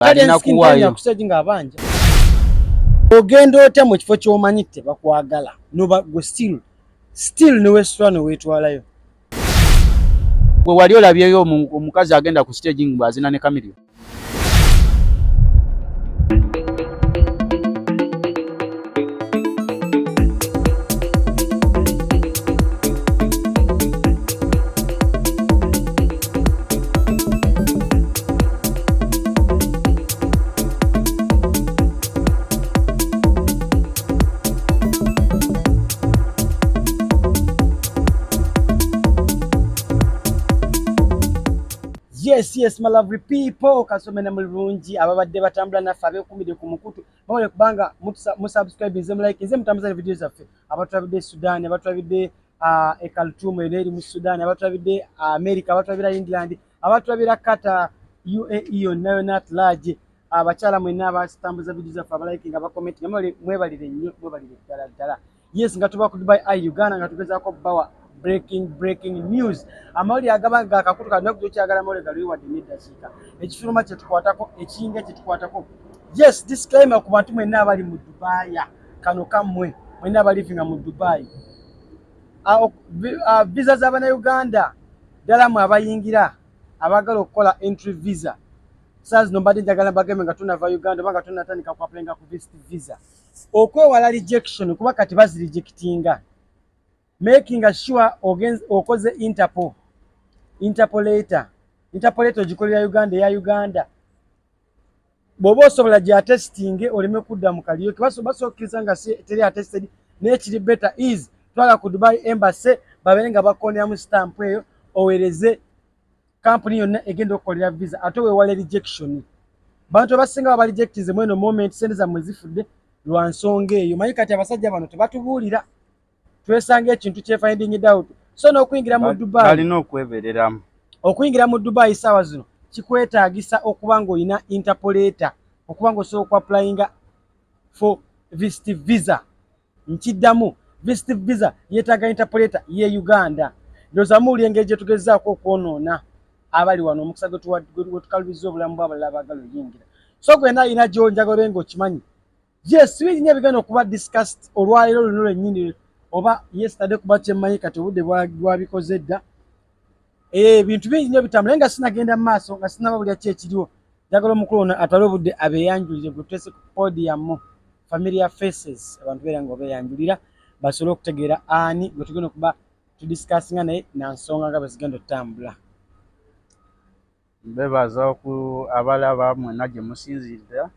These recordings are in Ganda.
alina kuwayo kusajinga abanja ogenda otya mu kifo ky'omanyite bakwagala noba go still no westwano wetwalayo gwe wali olabyeyo omukazi agenda ku staging bwazina ne Camilio. Yes, my lovely people, kasomena mulungi ababadde batambula naffe abekumide ku mukutu bawole kubanga musubscribe nze like nze mutambuza videos zaffe abatwabidde Sudan abatwabidde Khartoum eri mu Sudan abatwabidde America abatwabira England abatwabira Qatar UAE yonna not large abakyala mwenna abatambuza videos zaffe abaliking abacommenti mwebalire nnyo mwebalire ddala. Yes, nga tuba ku Dubai Eye Uganda nga tugezaako bawa breaking news amawulire agabanga akakutu kano kukyagala amawulire gali wadde neddakika ekifuluma kye tukwatako ekiyinga kye tukwatako. Yes, disclaimer ku bantu mwenna abali mu Dubai kano kammwe mwenna abalivinga mu Dubai visa z'Abannayuganda ddala mwe abayingira abagala okukola entry visa saazi nombadde njagala bageme nga tunava Uganda oba nga tunatandika ku applyinga ku visit visa okwewala rejection kuba kati bazirejectinga. Making sure okoze interpolator ogikolera Uganda ya Uganda bwoba osobola gya testing oleme kudda mu kaliyo basokkiriza nga teri attested n'ekiri better is twala ku Dubai Embassy babeere nga bakoneramu stamp eyo owereze company yonna egenda okukolera visa ate weewale rejection. Bantu abasinga baba rejectize mweno moment sente zammwe zifudde lwa nsonga eyo. Manyi kati abasajja bano tebatubuulira twesanga ekintu kye finding out so n'okuyingira mu Dubai balina okwebereramu okuyingira mu Dubai sawa zino kikwetaagisa okuba ng'olina interpolator okuba ng'osobola applyinga for visit visa. Nkiddamu visit visa yeetaaga interpolator ye Uganda. Ndowooza muwulira engeri gye tugezaako okwonoona abali wano omukisa gwe tukalubiza obulamu bw'abalala abaagala oyingira so gwena alina gy'onjagala obe ng'okimanyi. Yes, birinye bigenda okuba discussed olwaleero luno lwennyini oba yesterday kuba kyemmanyi kati obudde bwabikoze dda ebintu bingi nnyo bitambula nga sinagenda mu maaso nga sinababulira ki ekiriwo njagala omukulu ono atwale obudde abeeyanjulire gwe tutese ku podium familiar faces abantu beera nga obeeyanjulira basobole okutegeera ani gwe tugenda okuba tudiscussinga naye nansonga nga bwe zigenda okutambula. Mbebaza ku abalaba mwenna gye musinzirira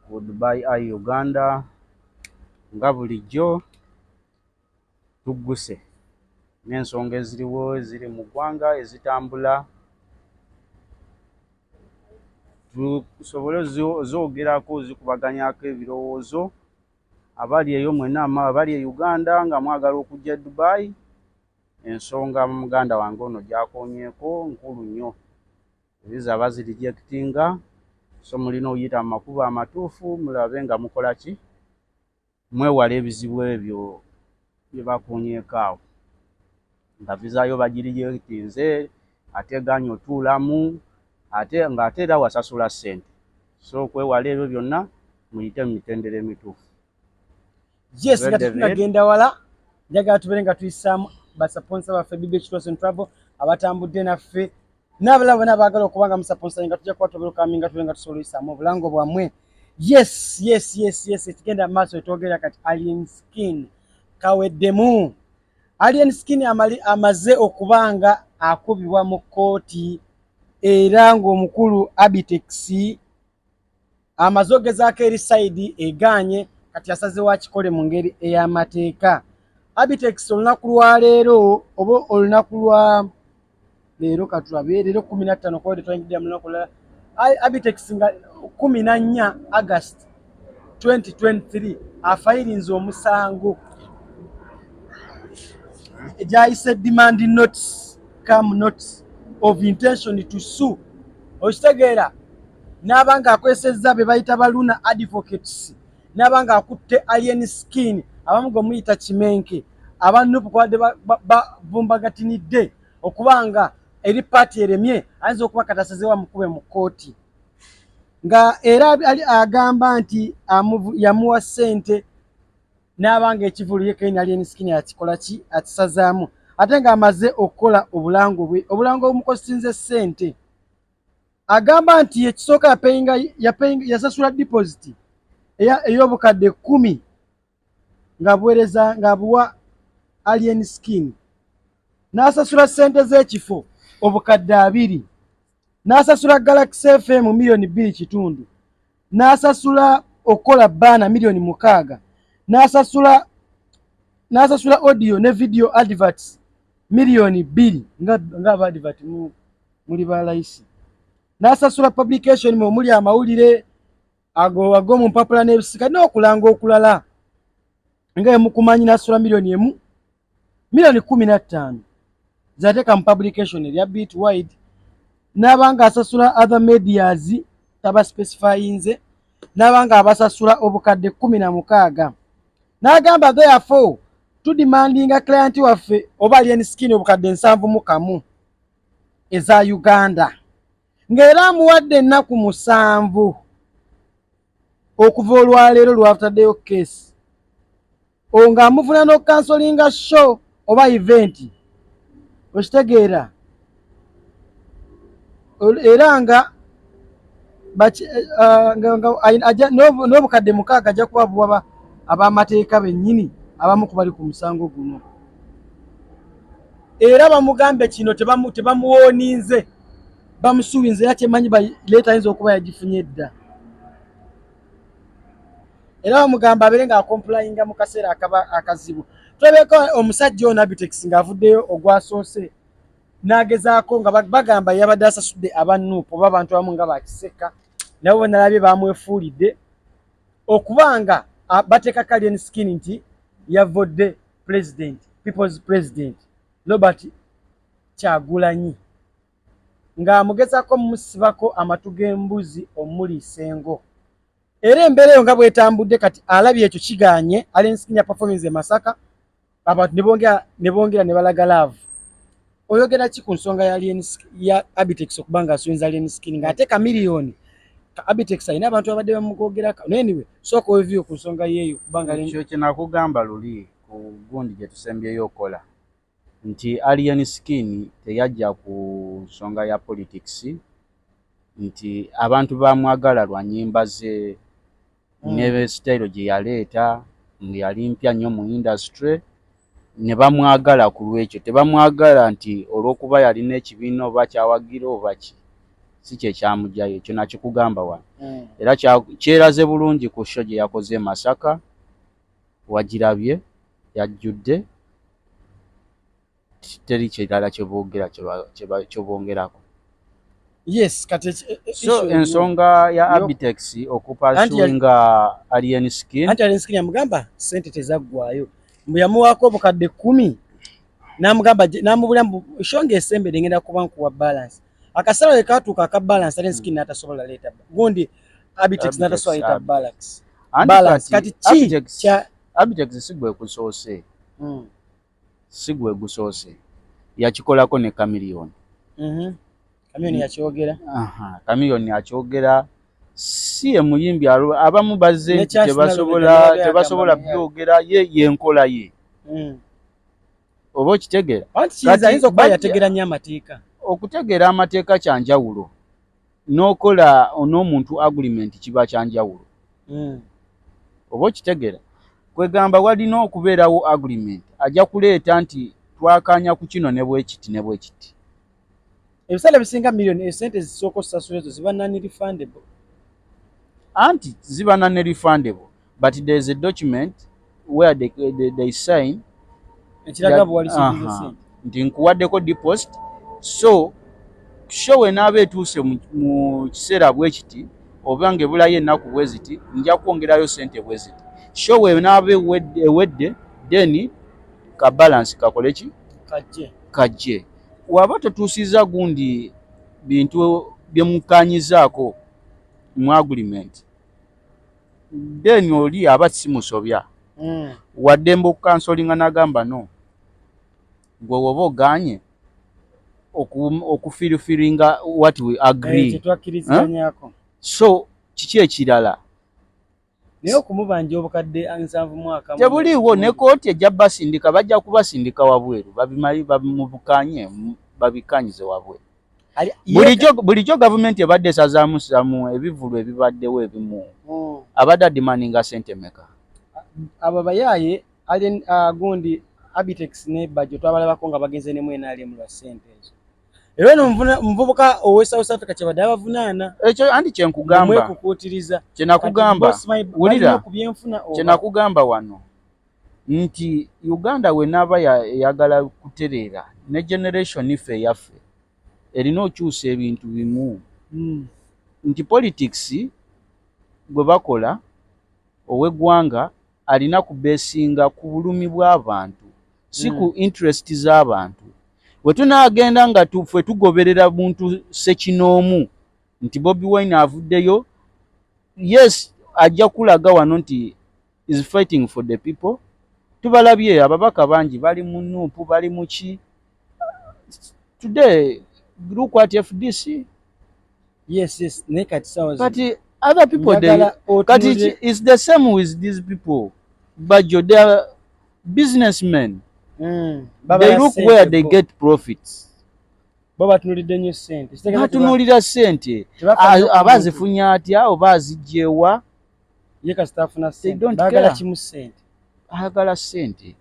ku Dubai Eye Uganda nga bulijjo tugguse n'ensonga eziriwo eziri mu ggwanga ezitambula tusobole zoogerako zikubaganyako ebirowoozo abali eyo mwenna abali e Uganda nga mwagala okujja Dubai ensonga muganda wange ono gyakonyeeko nkulu nnyo ebiza bazirejectinga so mulina oyita mu makubo amatuufu mulabe nga mukola ki mwewala ebizibu ebyo byebakonyeeko awo nga vizayo bagirejectinze ate ganye otuulamu ate era wasasula ssente so okwewala ebyo byonna muyite mu mitendera emituufu. Yes, nga tunagenda wala njagala tubeere nga tuyisaamu basaponsa baffe BBH Travel abatambudde naffe n'abalala bonna abaagala okuba nga musaponsa nga tujja kuba tubeerukaminga nga tubeere nga tusobola oyisaamu obulango bwammwe. Yes, ekigenda mu maaso etwogerera kati alien skin kaweddemu. Alien skin amaze okubanga akubibwa mu kkooti era ng'omukulu Abitex amaze ogezaako eri side eganye kati asazeewo akikole mu ngeri ey'amateeka. Abitex olunaku lwa leero oba olunaku lwa leero katulabe leero 15 kwode twayingidde mu lunaku lulala Abitex nga 14 August 2023 afayirinze omusango gyayise demand notice come notice of intention to sue. Okitegeera n'abanga akwesezza be bayita baluna advocates n'abanga akutte alien skin abamu gomuyita kimenke abanupu kwadde bavumbagatinidde okubanga eri party eremye ayinza okuba katasazeewa mukube mu kkooti. nga era agamba nti yamuwa ssente n'abanga ekivulu ye Kenya Alien Skin akikola ki akisazaamu ate ng'amaze okukola obulango bwe obulango obumukosinze ssente agamba nti ekisooka yasasula deposit ey'obukadde 10 ng'abuwa Alien Skin n'asasula ssente z'ekifo obukadde 2 n'asasula Galaxy FM milioni 2.5 n'asasula okukola bana milioni 6 n'asasula audio ne video adverts milioni 2 nga advert muli balayisi n'asasula publication muli amawulire ago mu mpapula n'ebisika n'okulanga okulala nga emukumanyi n'asasula milioni 15 zateeka mu publication erya Bitwide n'abanga asasula other medias taba specifyinze n'abanga abasasula obukadde 16 n'agamba therefore tudemandinga client waffe oba Alien Skin obukadde 71 eza Uganda ng'era amuwadde ennaku 7 okuva olwaleero lwafutaddeyo case nga amuvuna n'okukansolinga show oba event okitegeera era nga n'obukadde 6 ajja kuba buwa abamateeka bennyini abamu ku bali ku musango guno era bamugambe kino tebamuwooninze bamusuubinze era kyemanyi leeta ayinza okuba yagifunye edda era bamugamba abeere ng'akomplayinga mu kaseera akazibu tulabeko omusajja ono Abitex ng'avuddeyo ogwasoose n'agezaako nga bagamba yabadde asasudde abannuupu oba abantu abamu nga bakiseka nabo bonalabye bamwefuulidde okubanga bateeka Alien Skin nti yavodde president people's president Robert Kyagulanyi ng'amugezaako musibako amatu g'embuzi omuli Sengo era embeera eyo nga bwetambudde kati alabye ekyo kiganye Alien Skin ya performance e Masaka abantu ne bongera ne balaga love oyogera ki ku nsonga ya Abitex okubanga asuyinza Alien Skin ng'ate kamiliyoni Abitex alina abantu abadde bamugoogerako anyway sooka oview ku nsonga yeeyo kubanga ekyo kye nakugamba luli ku gundi gye tusembyeyo okola nti Alien Skin teyajja ku nsonga ya politics nti abantu bamwagala lwa nnyimba ze ne style gye yaleeta yali mpya nnyo mu industry ne bamwagala ku lwekyo tebamwagala nti olw'okuba yalina ekibiina oba kyawagira oba ki si kye kyamugyayo ekyo nakikugamba wano era kyeraze bulungi ku show gye yakoze Masaka wagirabye yajjudde teri kirala kyebongerako yes kati so ensonga ya Abitex okupasuinga Alien Skin Alien Skin yamugamba sente tezaggwayo mbu yamuwaako obukadde 10 n'amugamba n'amubulira shonga esembere ngenda kuba nkuwa balance akasalo ekatuuka aka balance Alien Skin n'atasobola leeta gundi Abitex n'atasobola leeta balance kati ki Abitex sigwe gusoose yakikolako ne kamiliyoni kamiliyoni yakyogera kamiliyoni akyogera si emuyimbi abamu bazze nti tebasobola byogera yenkola ye oba okitegeera ayinza okuba yategeera nnyo amateeka okutegeera amateeka kyanjawulo n'okola n'omuntu agreement kiba kyanjawulo oba okitegeera kwegamba walina okubeerawo agreement ajja kuleeta nti twakanya ku kino ne bwekiti ne bwekiti ebiseera bisinga miliyoni esente zisooka osasula ezo ziba non-refundable anti ziba non-refundable but there is a document where they sign ekiraga bwalisingiza sente nti nkuwaddeko deposit so show enaaba etuuse mu kiseera bwekiti oba ng'ebulayo ennaku bweziti nja kwongerayo sente bweziti show enaaba ewedde then ka balance kakole ki kajje waba totuusiza gundi bintu byemukanyizaako mu agreement then oli aba simusobya wadde mbu kansolinga n'agamba no gwe woba oganye okufirifiringa what we agree twakkiriziganyako so kiki ekirala naye okumubanja obukadde 7 mwaka tebuliiwo ne kooti ejja basindika bajja kubasindika wabweru babimubukanye babikanyize wabweru bulijjo gavumenti ebadde esazaamu ebivulu ebibaddewo ebimu abadde adimaninga sente meka abo bayaaye gundi Abitex ne budget twabalabako nga bagenze ne NRM lwa sente ezo era no mvubuka owe South Africa kyabadde abavunaana ekyo andi kyenkugamba mwekukutiriza kyenakugamba wulira kyenakugamba wano nti Uganda we naaba yagala kutereera ne generation ife yaffe erina okyusa ebintu bimu nti politics gwe bakola ow'eggwanga alina kubeesinga ku bulumi bw'abantu si ku interest z'abantu we tunaagenda nga ffe tugoberera muntu sekinoomu nti Bobi Wine avuddeyo yes ajja kulaga wano nti is fighting for the people tubalabye ababaka bangi bali mu nuupu bali mu ki today look at FDC yes naked sounds but other people but it's the same with these people but they are businessmen they look where they get profits baba tunulidde nnyo sente batunulira sente abazifunya atya oba azijjeewa ye kasitafuna sente bagala kimu sente ayagala sente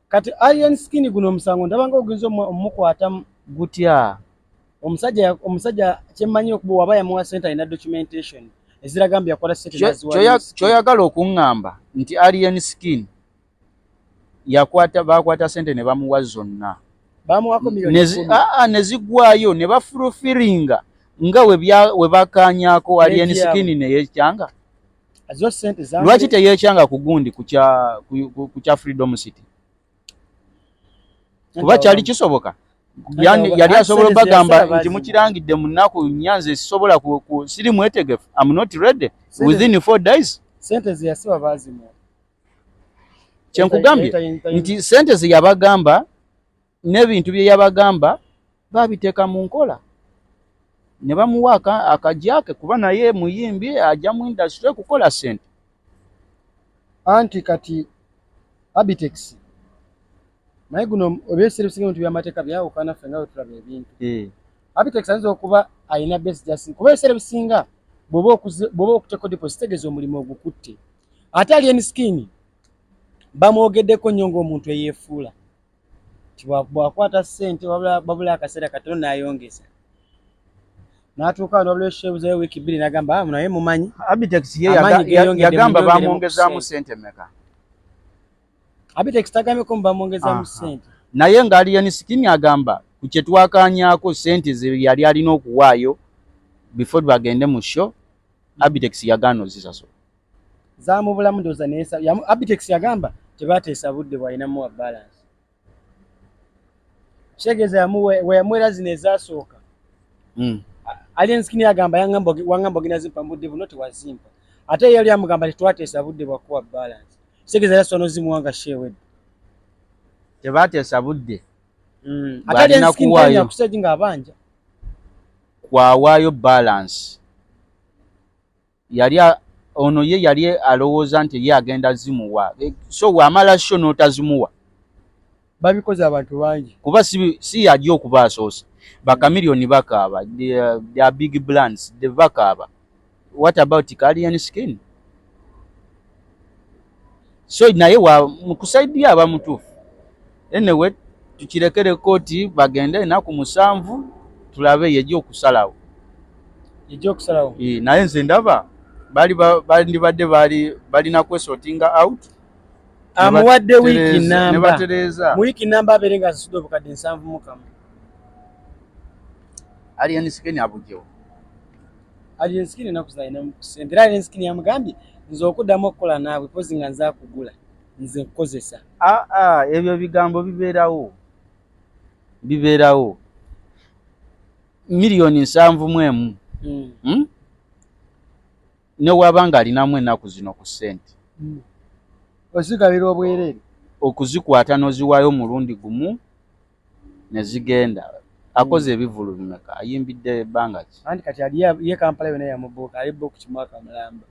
kati alien skin guno omusango ndabanga ogenza omukwata gutya omusajja kyemmanyi okuba waba yamuwa sente alina documentation eziragambye yakola sente kyoyagala okuŋŋamba nti alien skin bakwata sente ne bamuwa zonna bamuwako milioni ne zigwayo ne bafulufiringa nga we bakanyako alien skin ne yekyanga lwaki teyekyanga ku gundi ku kya Freedom City kuba kyali kisoboka yali asobola bagamba nti mukirangidde mu nnaku nyanze sisobola siri mwetegefu I'm not ready within 4 days sente ziyasiba bazimu kyenkugambye nti sente zeyabagamba n'ebintu bye yabagamba babiteeka mu nkola ne bamuwa akajjake kuba naye muyimbi ajja mu industry kukola sente anti kati Abitex naye guno obyeserevisi bintu by'amateeka byawukana ffe nga wetulaba ebintu Abitex ayinza okuba alina base justice kuba ebiseera bw'oba okuteeko deposit tegeeza omulimu ogukutte ate alien skin bamwogeddeko nnyo ng'omuntu eyeefuula bwakwata sente babula akaseera katono n'ayongeza n'atuuka wano wabula eshebuzayo wiiki 2 n'agamba naye mumanyi Abitex yagamba bamwongezaamu sente meka Abitex tagambyeko bamwongezaamu sente naye nga alien skin agamba ku kye twakanyako sente ze yali alina okuwaayo before bagende mu show Abitex yagaana ozisasula zaamubulamu ndowooza Abitex yagamba tebateesa budde bw'alinamu wa balance kitegeeza weyamuwera zino ezasooka alien skin yagamba wangamba ogenda zimpa mbudde buno tewazimpa ate yali amugamba tetwateesa budde bwakuwa balance kitegeeza yasobola nozimuwanga shewedde tebateesa budde ate alien skin yakuseji ng'abanja kwawaayo balance ono ye yali alowooza nti ye agenda zimuwa so wamala sho n'otazimuwa babikoze abantu bangi kuba si yajja okuba asoosa bakamiliyoni bakaaba they are big brands they bakaaba what about alien skin so naye mukusaidia abamutuufu anyway tukirekere kooti bagende enaku 7 tulabe yejja okusalawo naye nze ndaba bandibadde balina kwesortinga out amuwadde wiiki namba mu wiiki namba abeere nga asasudde obukadde 7 mu kamu alien skin abujjewo alien skin enaku zalina kusente era alien skin yamugambye nze okuddamu okukola naawe pozi nga nze akugula nze nkukozesa ebyo bigambo bibeerawo miliyoni 7 ne wabanga alinamu ennaku zino ku ssente ozigabira obwereere okuzikwata n'oziwaayo omulundi gumu ne zigenda akoze ebivulu bimeka ayimbidde bangaki anti kati ali ye Kampala yona ya mubuka ali book kimwaka mulamba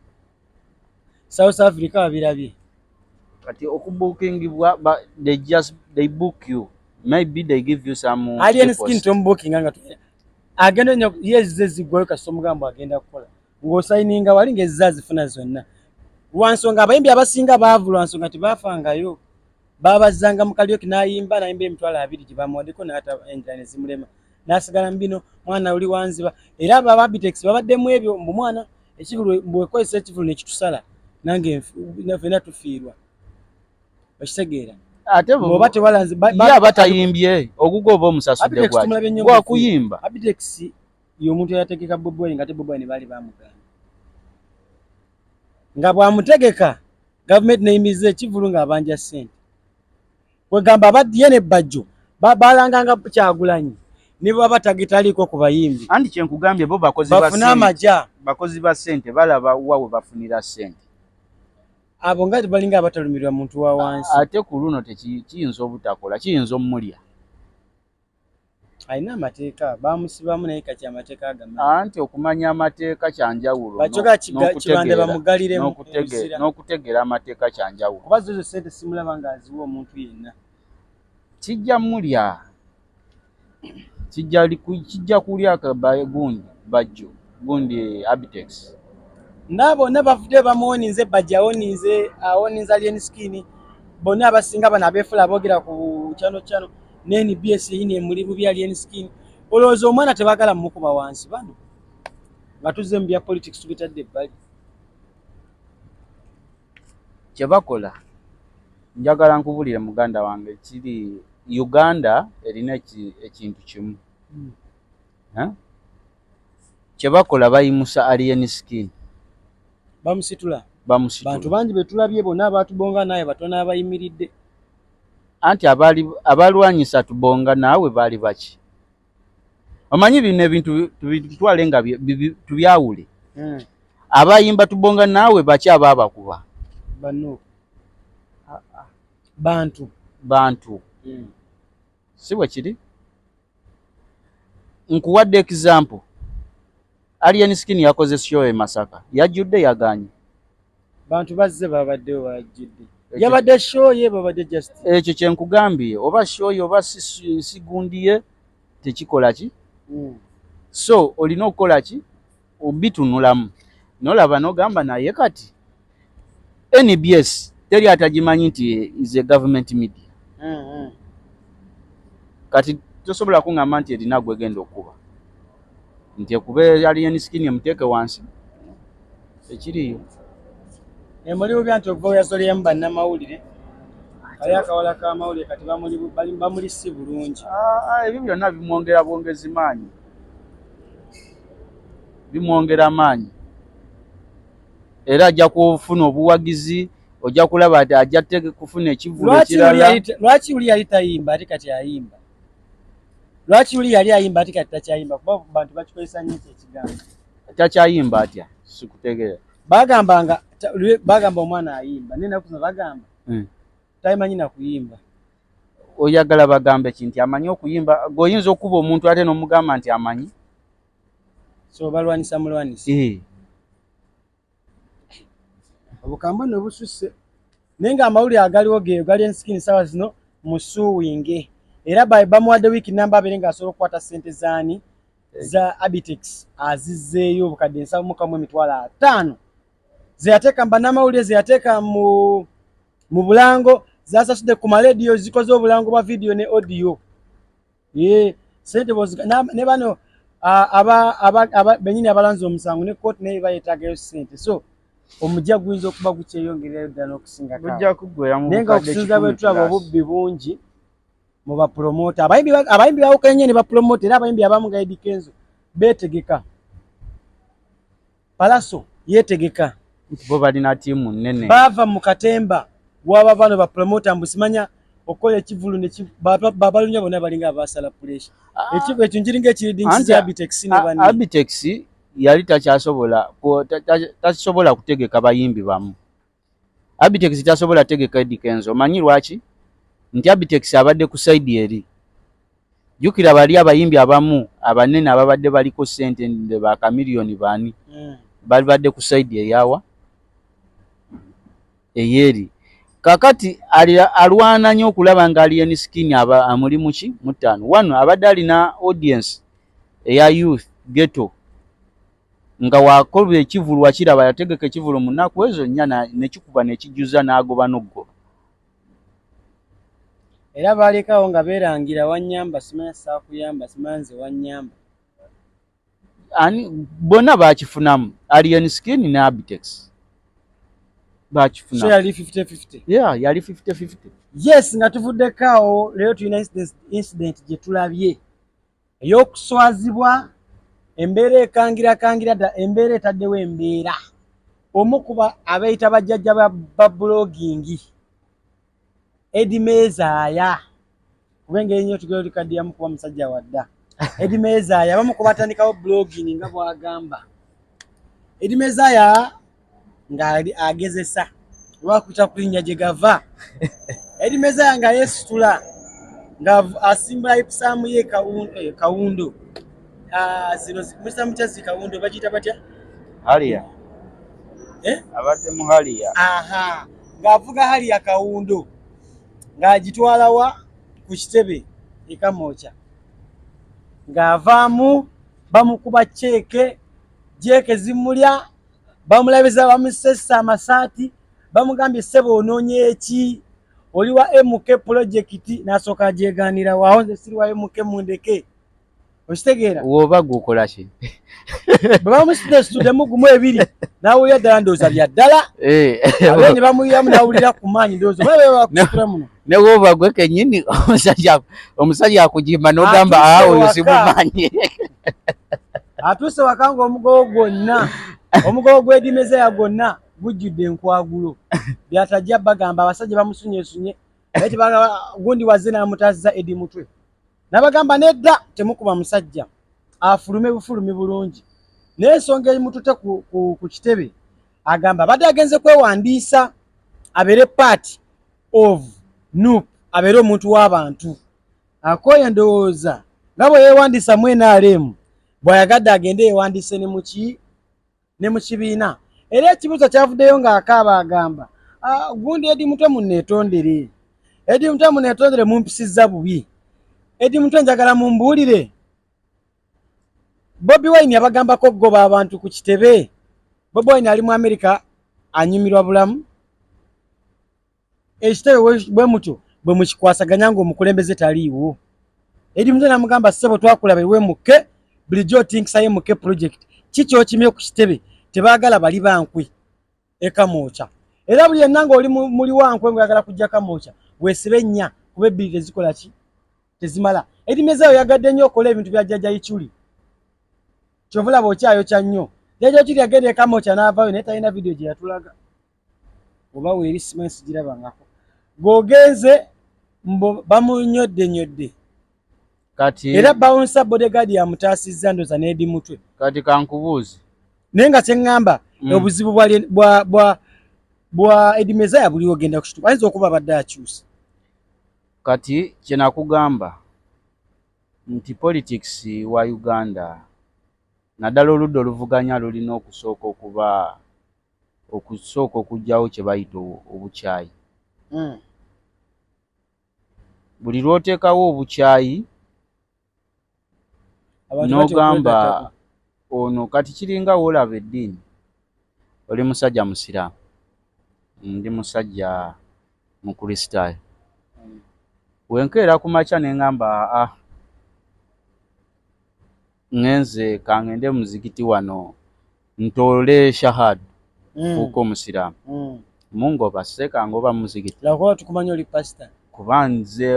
South Africa abirabye kati okubookingibwa they book you maybe they give you some alien skin to booking nga agenda nyo yezze zigwayo kasomugambo agenda kukola ng'osayininga wali ng'ezazifuna zonna lwansonga abayimbi abasinga baavu lwansonga tebaafangayo baabazanga mu kalyoki n'ayimba emitwalo 2 gye bamuwaddeko n'ata enjala ne zimulema n'asigala mu bino mwana oli wanziba era abo Abitex babaddemu ebyo mbu mwana ekivulu bwekozesa ekivulu ne kitusala nange ffenna tufiirwa okitegeera ate oba tewalanze ye batayimbye ogugoba omusasudde gwa kuyimba Abitex y'omuntu eyategeka Bobi Wine nga te Bobi Wine baali bamugamba nga bwamutegeka gavumenti neyimiza ekivulu ng'abanja ssente kwegamba abaddiye ne bajjo balanganga Kyagulanyi ne baba tagitaliiko ku bayimbi anti kyenkugambye bo bafuna amaja bakozi ba ssente balaba wa we bafunira ssente abo nga balinga abatalumirwa muntu wa wansi ate ku luno tekiyinza obutakola kiyinza omulya alina amateeka bamusibamu naye kati amateeka agamanyi anti okumanya amateeka kyanjawulo bacoga kibande bamugalire n'okutegeera amateeka kyanjawulo kuba zo ssente simulaba ng'aziwa omuntu yenna kijja mulya kijja kulya bajjo gundi Abitex bonna bavudde bamuwoninze bajja awoninze alien skin bonna abasinga bano abeefula boogera ku kyano ne NBS yine muri bubi alien skin olowooza omwana tebagala mumukuba wansi bano nga tuzze mu bya politics tubitadde ebbali kyebakola njagala nkubulire muganda wange kiri Uganda erina ekintu kimu kyebakola bayimusa alien skin bamusitula bantu bangi betulabye bonna abatubonga naye batona abayimiridde anti abalwanyisa tubonga naawe baali baki omanyi bino ebintu tubitwale nga tubyawule abayimba tubonga naawe baki ababakuba bano bantu si bwe kiri nkuwadde example alien skin yakoze show e Masaka yajjudde yaganye bantu bazze babaddeyo bajjudde yabadde show ye babadde just ekyo kyenkugambye oba show ye oba sigundiye tekikola ki so olina okukola ki obitunulamu nolaba nogamba naye kati NBS teri atagimanyi nti is a government media kati tosobola kuŋŋamba nti erina gwegenda okuba nti ekube alien skin emuteeke wansi ekiriyo mulibu byanti okuva yasoleyemu bannamawulire kali akawala k'amawulire kati bamuli si bulungi ebyo byonna bimwongera bwongezi maanyi bimwongera maanyi era ajja kufuna obuwagizi ojja kulaba ati ajja kufuna ekivulu ekirala lwaki uli yali tayimba ate kati ayimba lwaki uli yali ayimba ate kati takyayimba kuba bantu bakikozesa nnyo ekigambo takyayimba atya sikutegeera bagamba omwana ayimba naye nakuza bagamba tayimanyi nakuyimba oyagala bagambe ki nti amanyi okuyimba gweoyinza okuba omuntu ate n'omugamba nti amanyi so balwanisa mulwanisa obukambwe nobususse naye nga amawulire agaliwo gali ensikini sawa zino musuwinge era bamuwadde wiiki namba abere ng'asobola okukwata ssente zaani za Abitex azizzeeyo obukadde 7,500 zeyateeka bannamawulire zeyateeka mu bulango zasasudde ku marediyo zikoze obulango bwa vidiyo ne audio sente ne bano benyini abalanze omusango ne kooti naye bayetaagayo ssente so omujja guyinza okuba gukyeyongererayo ddala n'okusinga naye nga okusinza bwetulaba obubbi bungi mu bapromota abayimbi bawukanye nnyo ne bapromota era abayimbi abamu nga Eddy Kenzo beetegeka Palaso yeetegeka bo balina ttiimu nnene baava mu katemba waba bano bapromota mbu simanya okukola ekivulu babalunya bonna balinga abasala puresha ekyo nkiringa ekiridingisi kya Abitex ne banne Abitex yali tasobola kutegeka bayimbi bamu Abitex tasobola tegeka Eddy Kenzo omanyi lwaki nti Abitex abadde ku side eri jukira bali abayimbi abamu abanene ababadde baliko sente nde bakamiliyoni bani bali badde ku side eyawa eyeri kakati alwana nnyo okulaba nga alien skin amuli muki mutano wano abadde alina audience eya youth ghetto nga wakolwa ekivulu wakiraba yategeka ekivulu munaku ezo nnya nekikuba nekijuza n'agoba n'oggoba era balekawo nga beerangira wanyamba simanya saakuyamba simanze wanyamba ani bonna bakifunamu alien skin ne Abitex bakifuna so yali 50-50 yeah yali 50-50 yes nga tuvuddekaawo leero tulina incident gye tulabye ey'okuswazibwa embeera ekangira dda embeera etaddewo embeera omu kuba abeeyita bajjajja ba blogging EDDY MEZZAYA kuba engeri nnyo tugero likaddiyamu kuba musajja wadda EDDY MEZZAYA bamu kuba atandikawo blogging nga bwagamba EDDY MEZZAYA nga agezesa lwakuta ku linnya gye gava EDDY MEZZAYA nga yeesitula nga asimbula ipusaamu ye kawundo zino musa mutezi kawundo bagiyita batya haliya abadde mu haliya ng'avuga haliya kawundo ng'agitwalawa ku kitebe ekamoca ng'avaamu bamukuba jeeke zimulya bamulabiza bamusesa amasaati bamugambye ssebo onoonya eki oli wa MK project n'asooka agyegaanira waawo nze siri wa MK mundeke okitegeera woba gukola ki bamusitudemu gumu ebiri n'awulira ddala ndowooza bya ddala abe ne bamuyiramu n'awulira ku maanyi ndowooza bakusitula muno ne woba gwe kennyini omusajja akugimba n'ogamba oyo si mumanyi atuuse waka ng'omugogo gwonna omugogo gw'EDDY MEZZAYA gwonna gujjudde enkwagulo byatajja bagamba abasajja bamusunyesunye naye tebagamba gundi wazze n'amutaziza EDDY mutwe n'abagamba nedda temukuba musajja afulume bufulumi bulungi naye ensonga emutute ku kitebe agamba badde agenze kwewandiisa abeere part of NUP abeere omuntu w'abantu akoye ndowooza nga bwe yeewandiisa mu NRM bw'ayagadde agende yeewandiise ne mu kibiina era ekibuuzo kyavuddeyo ng'akaaba agamba gundi EDDY mutwe munneetondere EDDY mutwe munneetondere mumpisizza bubi EDDY mutwe njagala mumbuulire Bobi Wine yabagambako okugoba abantu ku kitebe Bobi Wine ali mu Amerika anyumirwa bulamu ekitebe bwe mutyo bwe mukikwasaganya ng'omukulembeze taliiwo EDDY mutwe namugamba ssebo twakulaba ewe muke bulijjo otinkisayo muke project kiki okimye ku kitebe tebaagala bali bankwe ekamoca era buli yenna ng'oli muli wankwe ng'ayagala kujja kamoca weesibe nnya kuba ebbiri tezikola ki tezimala EDDY MEZZAYA oyagadde nnyo okola ebintu bya jjajja Ichuli kyovulaba okyayokya nnyo jjajja Ichuli yagenda ekamoca n'avaayo naye talina vidiyo gye yatulaga oba weeri simanyi sigirabangako g'ogenze bamunyodde kati era bawunsa bodyguard yamutaasizza ndoza n'EDDY mutwe kati kankubuuzi naye nga kyeŋŋamba obuzibu bwa EDDY MEZZAYA buli ogenda ku kituufu ayinza okuba abadde akyusa kati kye nakugamba nti politics wa Uganda naddala oludda oluvuganya lulina okusooka okugyawo kye bayita obukyayi buli lw'oteekawo obukyayi n'ogamba ono kati kiringa woolaba eddiini oli musajja musiraamu ndi musajja mukristaayo wenkeera ku makya ne ngamba ngenze kangende muzikiti wano ntoole shahada fuuka omusiraamu mungoba sekanga oba muzikiti lakuba tukumanya oli pasita kuba nze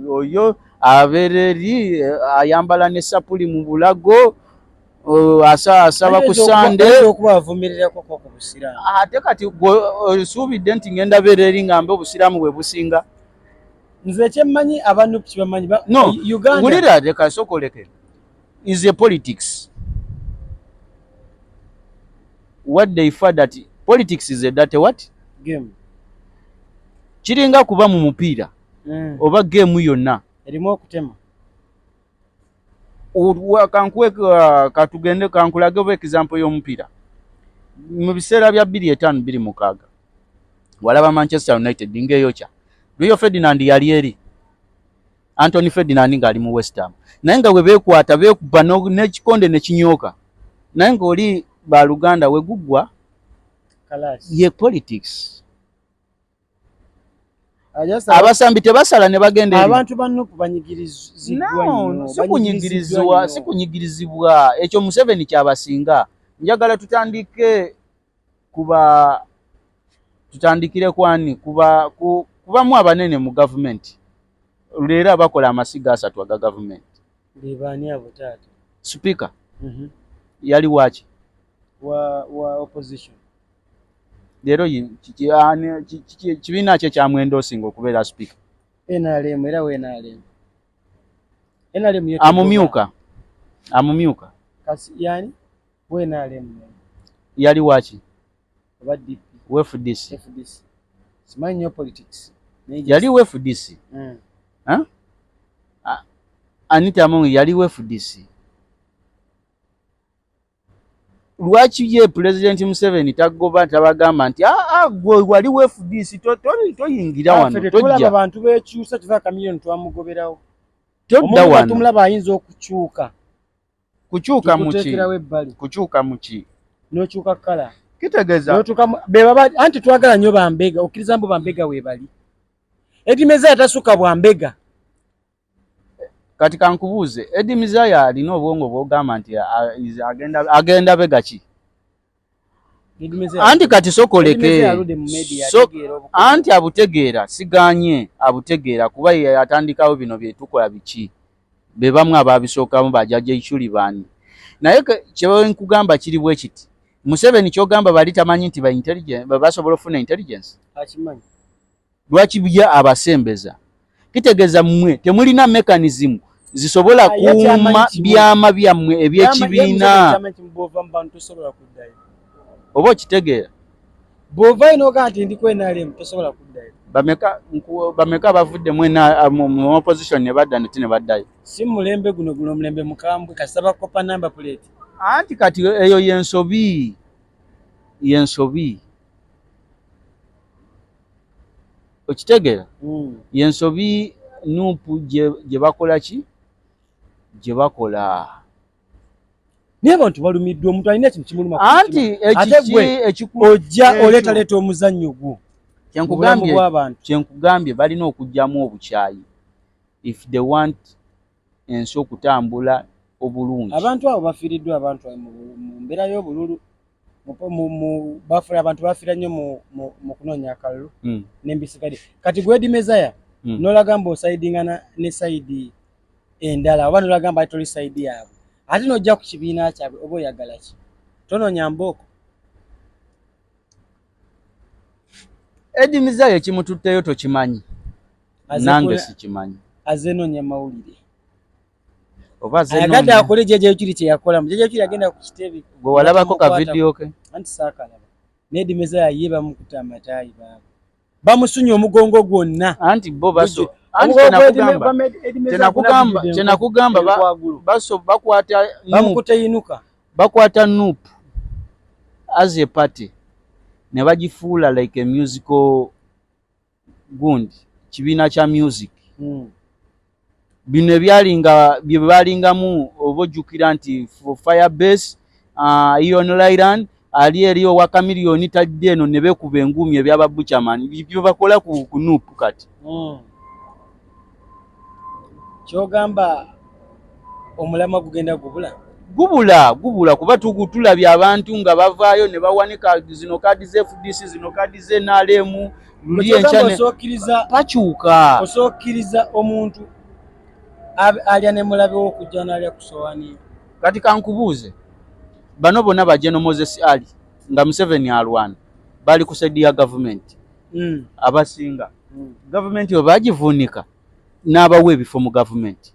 oyo abeera eri ayambala ne sapuli mu bulago asaba ku sande okubavumirirako ku busiraamu ate kati osuubidde nti ngenda beera eri ngambe obusiraamu bwe businga nze kyemmanyi abantu kibamanyi no Uganda ngulira leka sokoleke is a politics what they find that politics is a dirty what game kiringa kuba mu mupiira oba game yonna erimu okutema kankuwe katugende kankulage oba example y'omupiira mu biseera bya 2005-2006 walaba Manchester United ng'eyokya Rio Ferdinand yali eri Anthony Ferdinand ng'ali mu West Ham naye nga bwe beekwata beekuba n'ekikonde ne kinyooka naye ng'oli baluganda we guggwa ye politics abasambi tebasala ne bagenda abantu bannopu banyigirizibwa no sikunyigirizibwa ekyo Museveni kyabasinga njagala tutandikire kwani kubamu abanene mu government leero bakola amasiga asatu aga government bibani abo tata speaker yali wachi wa opposition leero kibiina kye kya mwendo osinga okubeera speaker NRM era we NRM amumyuka kasi yani we NRM yali wachi wa DP we FDC simanyi nyo politics yali we FDC Anita Amongi yali we FDC lwaki ye President Museveni tagoba tabagamba nti gwe wali we FDC toyingira wano tojja abantu bekyusa tuva kamiliyoni twamugoberawo todda wano tumulaba ayinza okukyuka kukyuka muki n'okyuka kala kitegeeza beba anti twagala nnyo bambega okkiriza mbu bambega weebali Edddy MEZZAYA tasuka bwambega kati kankubuuze Edddy MEZZAYA alina obwongo bw'ogamba nti agenda bega ki anti kati sokoleke anti abutegeera siganye abutegeera kuba yatandikawo bino bye tukola biki be bamwe ababisookamu bajajja ichuli bani naye kye nkugamba kiri bwe kiti Museveni kyogamba bali tamanyi nti ba intelligence basobola ofuna intelligence akimanyi lwaki bya abasembeza kitegeeza mmwe temulina mechanism zisobola kuuma byama byammwe ebyekibiina oba okitegeera bw'ova inoga nti ndi kwenalemu tosobola kuddayo bameka bavudde mu opposition ne badda ne baddayo si mulembe guno mulembe mukambwe kasaba kopa number plate anti kati eyo yensobi okitegeera yensobi nupu gye bakola ki gye bakola niye bantu balumiddwa omuntu alina ekintu kimuluma anti ojja oleeta omuzannyo gwo kyenkugambye balina okugyamu obukyayi if they want ensi okutambula obulungi abantu abo bafiiriddwa abantu mu mbeera y'obululu bafuna abantu bafiira nnyo mu kunoonya akalulu n'embisigadde kati gwe Edddy MEZZAYA n'olagamba osaidingana ne sayidi endala oba n'olagamba ati toli sayidi yaabwe ate n'ojja ku kibiina kyabwe oba oyagala ki tonoonya mbooko Edddy MEZZAYA kimututteyo tokimanyi nange sikimanyi azenoonya mawulire ayagadde akole jejekiri kyeyakola mujejekiri agenda ku kitebe gwe walabako ka video ke anti saakalaba ne Edddy MEZZAYA ye bamukuta amataayi bamusunye omugongo gwonna anti bo baso tenakugamba baso bakwata nup as a party ne bagifuula like a musical gundi kibiina kya music bino ebyalinga bye balingamu obojjukira nti Firebase Ion Lyran ali eri owa kamiliyoni tadde eno ne beekuba engumi ebyababuchaman byo bakola ku nupu kati kyogamba omulama gugenda gubula kuba tulabye abantu nga bavaayo ne bawanika zino kadi ze FDC zino kadi ze NRM luli enchane pakyuka osookiriza omuntu alya ne mulabe w'okujja n'alya ku sowaani kati kankubuuze bano bonna bajeno Moses Ali nga Museveni alwana bali ku sedi ya government abasinga government yo bagivunika n'abawa ebifo mu government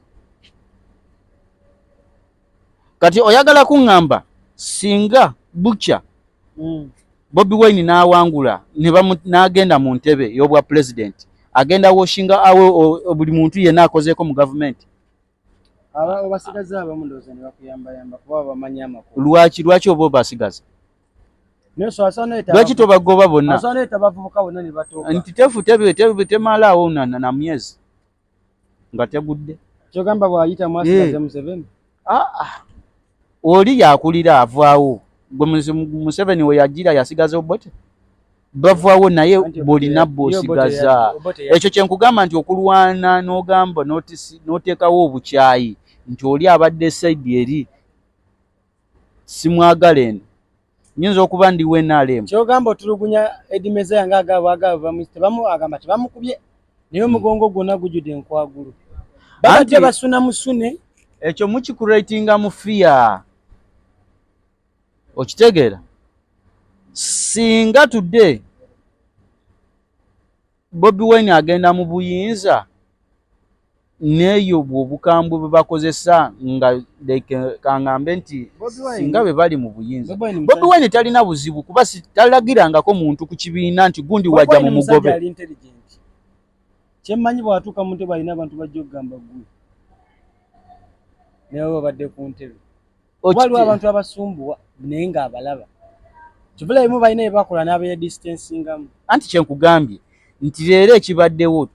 kati oyagala kuŋŋamba singa bucha Bobi Wine n'awangula n'agenda mu ntebe y'obwa president agenda washinga awe buli muntu yenna akozeeko mu government Obasigaze abamu ndowooza ne bakuyambayamba kuba bamanyi amakulu. Lwaki oba obasigaza? Lwaki tobagoba bonna? Abavubuka bonna ne batooka. Nti temalaawo na myezi nga tegudde. Kyogamba bw'ayita mwasigaze Museveni? Oli yakulira avaawo. Gwe Museveni we yagira yasigaza Obote? Bavaawo naye bw'olina bw'osigaza. Ekyo kye nkugamba nti okulwana n'ogamba n'oteekawo obukyayi nti oli abadde sayidi eri simwagala eno. Nyinza okuba ndi NRM. Kyogamba otulugunya EDDY MEZZAYA ng'agaba agamba tebamukubye naye omugongo gwonna gujjudde enkwagulu. Babadde basuna musune. Ekyo mukikuratinga mu fear. Okitegeera? Singa tudde Bobi Wine agenda mu buyinza neyo bw'obukambwe bwe bakozesa nga kangambe nti singa be bali mu buyinza. Bobi Wine talina buzibu kuba talagirangako muntu ku kibiina nti gundi wajja mu mugobe. Kyemmanyi bw'atuuka mu ntebe alina abantu bajja okugamba ggulu. Naye babadde ku ntebe. Waliwo abantu abasumbuwa naye ng'abalaba. Kibula bimu balina bye bakola n'abeera distancingamu. Anti kye nkugambye nti leero ekibaddewo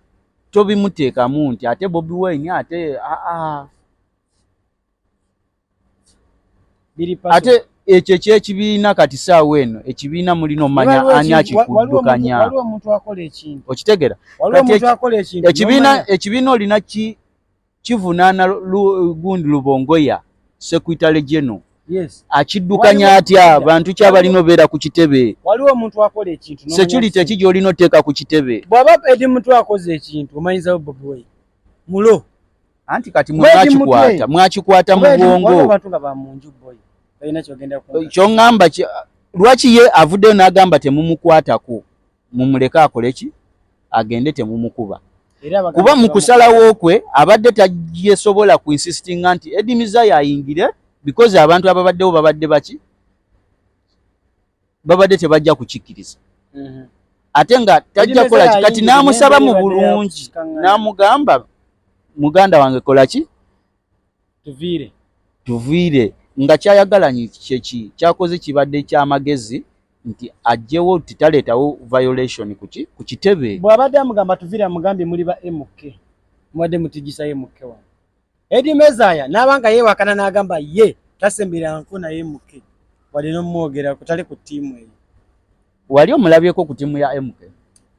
tobimuteekamu nti ate Bobi Wine ate ate ekyo ky'ekibiina kati saawa eno ekibiina mulina omanya ani akikuddukanya. Waliwo omuntu akola ekintu. Okitegeera? Ekibiina olina kivunaana gundi Lubongoya Secretary General. Yes. Akiddukanya atya abantu kyabalina obeera ku kitebe. Waliwo omuntu akola ekintu. Security ekijja olina oteeka ku kitebe. Bw'aba EDDY Mutwe akoze ekintu omanyizawo Bobi Wine. Mulo. Anti kati mwakikwata mu bwongo. Abantu nga bamunju boy. Balina kyogenda ku. Kyongamba lwaki ye avuddeyo n'agamba temumukwatako. Mumuleke akole ki? Agende temumukuba. Kuba mu kusalawo kwe abadde tajesobola ku insisting anti EDDY MEZZAYA ayingire because abantu ababaddewo babadde baki? Babadde tebajja kukikkiriza. Ate nga tajja kola ki? Kati n'amusaba mu bulungi n'amugamba muganda wange kola ki? Tuviire nga kyayagalanye kyeki kyakoze kibadde ky'amagezi nti ajjewo titaleetawo violation ku kitebe. Bw'abadde amugamba tuviire amugambye muli ba MK. Mwadde mutigisa MK wa. EDDY MEZZAYA n'abanga yeewakana n'agamba ye tasembera na MK. Walina omwogera kutale ku ttiimu eyo. Wali omulabyeko ku ttiimu ya MK?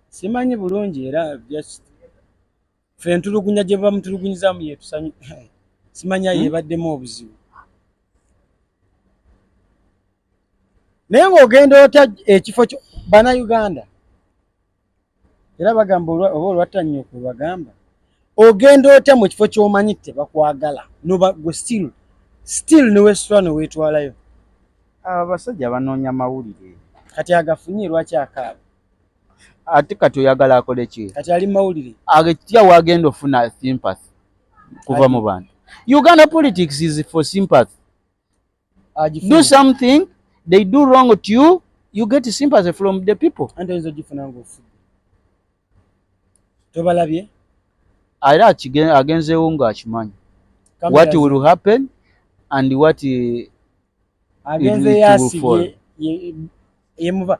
Simanyi bulungi era ffe ntulugunya gye bamutulugunyizaamu yetusanyu. Simanya yebaddemu obuzibu. Naye ng'ogenda otya ekifo bana Uganda era bagamba oba olwatta nnyo kubagamba ogenda otya mu kifo ky'omanyi tebakwagala noba gwe still ne wesitula ne weetwalayo. Abasajja banoonya mawulire kati agafunye lwaki akaaba ate kati oyagala akole ki? Kati ali mawulire agetya wagenda ofuna sympathy kuva mu bantu. Uganda politics is for sympathy. Do something they do wrong to you, you get sympathy from the people. Ante nzo jifuna ngofu. Tobalabye? Era agenzeewo ng'akimanyi. What will happen and what agenze yasige yemuva.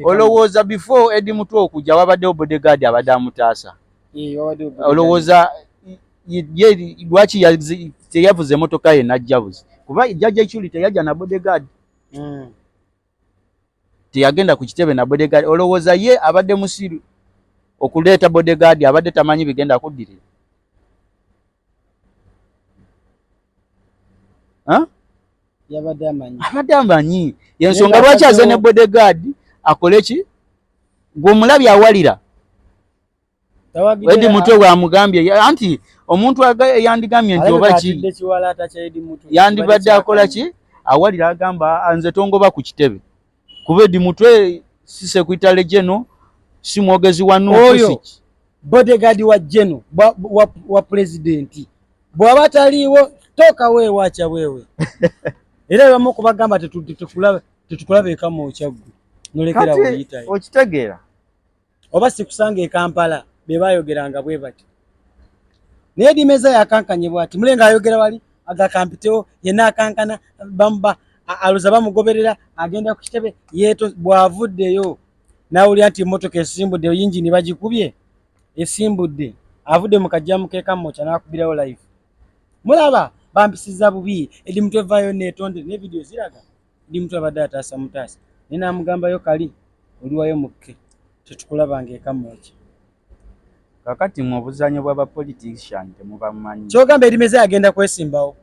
Olowooza before EDDY Mutwe okujja wabaddewo bodyguard abadde amutaasa. Olowooza lwaki teyavuze emotoka ye n'ajja buzi? Kuba jjajja ekyuli teyajja na bodyguard. Teyagenda ku kitebe na bodyguard. Olowooza ye abadde musiru okuleeta bodyguard abadde tamanyi bigenda kuddirira. Abadde amanyi. Yensonga lwaki aze ne bodyguard akole ki? Gw'omulabye awalira. EDDY Mutwe bw'amugambye anti omuntu yandigambye nti oba ki yandibadde akola ki? Awalira agamba nze tongoba ku kitebe. Kuba EDDY Mutwe si Secretary General si mwogezi wa oyo bodyguard wa General wa President bw'aba taliiwo toka weewe acha weewe. Era bamu kubagamba tetukulabe eka mu kyaggu nolekera buyitayo. Okitegeera? Oba sikusange e Kampala be bayogeranga bwe bati. naye EDDY MEZZAYA akankanye bw'ati mulenga ayogera wali agakampitewo yenna akankana bamba aluza bamugoberera agenda ku kitebe yeeto bw'avuddeyo n'awulira nti emmotoka esimbudde yingini bagikubye esimbudde avudde mu kajjamu ke kammoca n'akubirawo live mulaba bampisiza bubi EDDY Mutwe vaayo neetonde ne vidiyo ziraga EDDY Mutwe abadde ataasa mutaasa naye n'amugambayo kali oliwayo mukke tetukulabanga ekammoca kakati mu buzanyo bw'abapolitician temuba mumanyi kyogamba EDDY MEZZAYA agenda kwesimbawo